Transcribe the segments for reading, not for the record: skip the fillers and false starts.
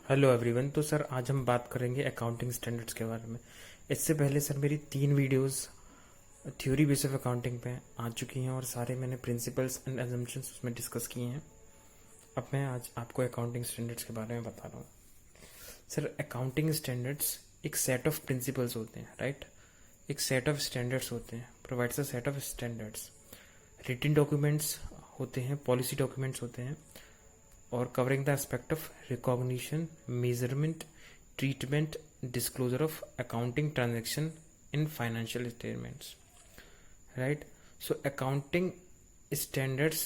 Hello everyone. तो sir आज हम बात करेंगे अकाउंटिंग स्टैंडर्ड्स के बारे में। इससे पहले सर मेरी 3 videos theory base of accounting पे आ चुकी हैं और सारे मैंने प्रिंसिपल्स एंड एजम्पशंस उसमें डिस्कस किए हैं। अब मैं आज आपको अकाउंटिंग स्टैंडर्ड्स के बारे में बता रहा हूँ। सर अकाउंटिंग स्टैंडर्ड्स एक सेट ऑफ प्रिंसिपल्स होते हैं, राइट। एक सेट ऑफ स्टैंडर्ड्स होते हैं, provides a set of standards. Written documents होते हैं, पॉलिसी डॉक्यूमेंट्स होते हैं, और covering the aspect of recognition, measurement, treatment, disclosure of accounting transaction in financial statements, right? So accounting standards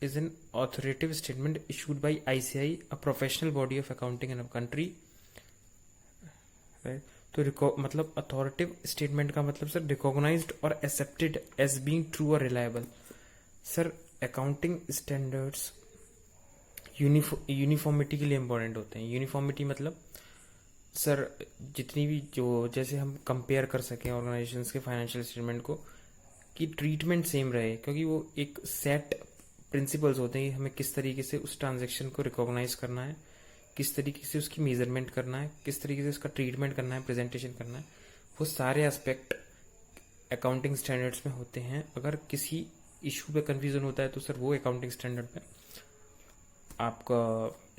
is an authoritative statement issued by ICI, a professional body of accounting in a country, right? तो मतलब authoritative statement का मतलब sir recognised और accepted as being true और reliable. Sir accounting standards uniformity के लिए important होते हैं। यूनिफॉर्मिटी मतलब सर जितनी भी जो जैसे हम कंपेयर कर सकें ऑर्गेनाइजेशंस के फाइनेंशियल स्टेटमेंट को, कि ट्रीटमेंट सेम रहे, क्योंकि वो एक सेट प्रिंसिपल्स होते हैं। हमें किस तरीके से उस ट्रांजेक्शन को रिकॉग्नाइज करना है, किस तरीके से उसकी मेजरमेंट करना है, किस तरीके से उसका ट्रीटमेंट करना है, प्रेजेंटेशन करना है, वो सारे एस्पेक्ट अकाउंटिंग स्टैंडर्ड्स में होते हैं। अगर किसी इशू पे कन्फ्यूजन होता है तो सर वो अकाउंटिंग स्टैंडर्ड में आपका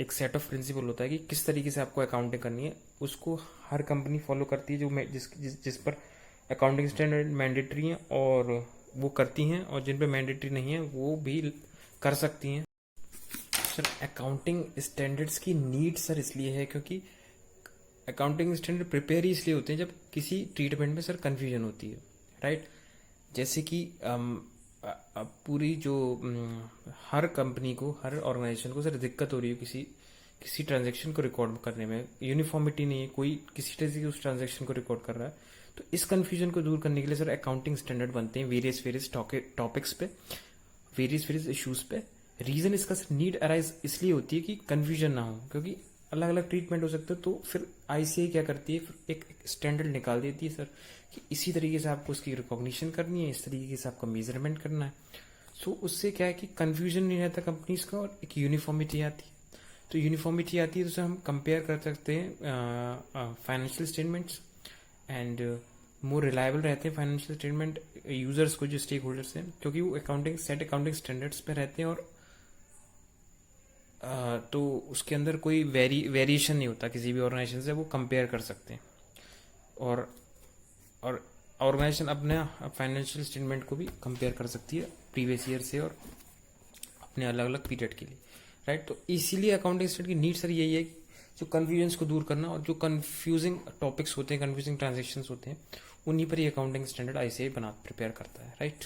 एक सेट ऑफ प्रिंसिपल होता है कि किस तरीके से आपको अकाउंटिंग करनी है। उसको हर कंपनी फॉलो करती है जो जिस पर अकाउंटिंग स्टैंडर्ड मैंडेटरी हैं और वो करती हैं, और जिन पे मैंडेटरी नहीं है वो भी कर सकती हैं। सर अकाउंटिंग स्टैंडर्ड्स की नीड सर इसलिए है क्योंकि अकाउंटिंग स्टैंडर्ड प्रिपेयर ही इसलिए होते हैं जब किसी ट्रीटमेंट में सर कन्फ्यूजन होती है, राइट। जैसे कि अब पूरी जो हर कंपनी को, हर ऑर्गेनाइजेशन को सर दिक्कत हो रही है किसी ट्रांजैक्शन को रिकॉर्ड करने में, यूनिफॉर्मिटी नहीं है, कोई किसी तरह से उस ट्रांजैक्शन को रिकॉर्ड कर रहा है। तो इस कंफ्यूजन को दूर करने के लिए सर अकाउंटिंग स्टैंडर्ड बनते हैं वेरियस टॉपिक्स पे, वेरियस इश्यूज पे। रीजन इसका सर नीड अराइज इसलिए होती है कि कंफ्यूजन ना हो, क्योंकि अलग अलग ट्रीटमेंट हो सकते हो। तो फिर आईसीआई क्या करती है, फिर एक स्टैंडर्ड निकाल देती है सर कि इसी तरीके से आपको उसकी रिकॉग्निशन करनी है, इस तरीके से आपको मेजरमेंट करना है। सो उससे क्या है कि कंफ्यूजन नहीं रहता कंपनीज का और एक यूनिफॉर्मिटी आती है। तो यूनिफॉर्मिटी आती है तो सर हम कंपेयर कर सकते हैं financial statements, and more reliable रहते हैं फाइनेंशियल स्टेटमेंट यूजर्स को, जो स्टेक होल्डर्स हैं, क्योंकि वो अकाउंटिंग स्टैंडर्ड्स पे रहते हैं। और तो उसके अंदर कोई वेरिएशन नहीं होता किसी भी ऑर्गेनाइजेशन से, वो कंपेयर कर सकते हैं। और ऑर्गेनाइजेशन अपने फाइनेंशियल स्टेटमेंट को भी कंपेयर कर सकती है प्रीवियस ईयर से और अपने अलग अलग पीरियड के लिए, राइट। तो इसीलिए अकाउंटिंग स्टैंडर्ड की नीड सर यही है कि जो कन्फ्यूजन्स को दूर करना, और जो कन्फ्यूजिंग टॉपिक्स होते हैं, कन्फ्यूजिंग ट्रांजेक्शन्स होते हैं, उन्हीं पर ही अकाउंटिंग स्टैंडर्ड आईसीआई प्रिपेयर करता है, राइट।